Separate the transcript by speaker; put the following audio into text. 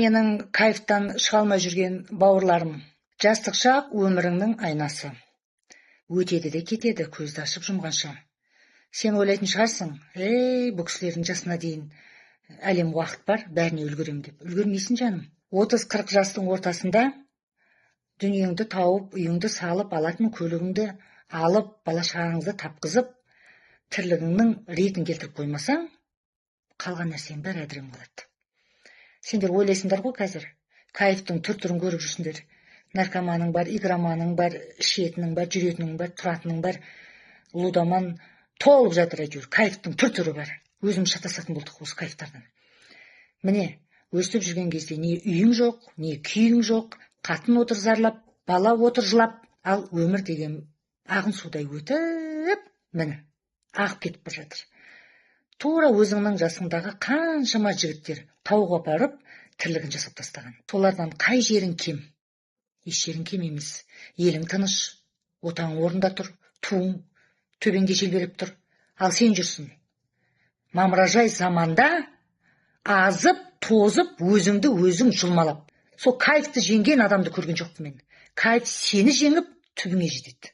Speaker 1: менің кайфтан шыға алмай жүрген бауырларым, жастық шақ өміріңнің айнасы. Өтеді де кетеді көзді ашып жұмғанша. Сен ойлайтын шығарсың, бұл кісілердің жасына дейін әлем уақыт бар, бәріне үлгерем деп. Үлгермейсің жаным. 30-40 жастың ортасында дүниеңді тауып, үйіңді салып, алатын көлігіңді алып, бала-шағаңызды тапқызып, тірлігіңнің ретін келтіріп қоймасаң, қалған нәрсенің бәрі әдірем қалады. Сендер ойлайсыңдар ғой қазір, кайфтың түр-түрін көріп жүрсіңдер. Наркоманың бар, игроманың бар, ішетінің бар, жүретінің бар, тұратының бар, лудаман толып жатыр әйтеуір. Кайфтың түр-түрі бар. Өзім шатасатын болдық осы кайфтардан. Міне, өстіп жүрген кезде не үйің жоқ, не күйің жоқ, қатын отыр зарлап, бала отыр жылап, ал өмір деген ағын судай өтіп, міне, ағып кетіп бара жатыр. Тура өзіңнің жасыңдағы қаншама жігіттер тауға апарып, тірлігін жасап тастаған. Солардан қай жерің кем? Еш жерің кем емес. Елің тыныш, отаң орында тұр, туың төбеңде желбіреп тұр. Ал сен жүрсің мамыражай заманда азып, тозып, өзіңді өзің жұлмалап. Сол кайфты жеңген адамды көрген жоқпын мен. Кайф сені жеңіп түбіңе жетеді.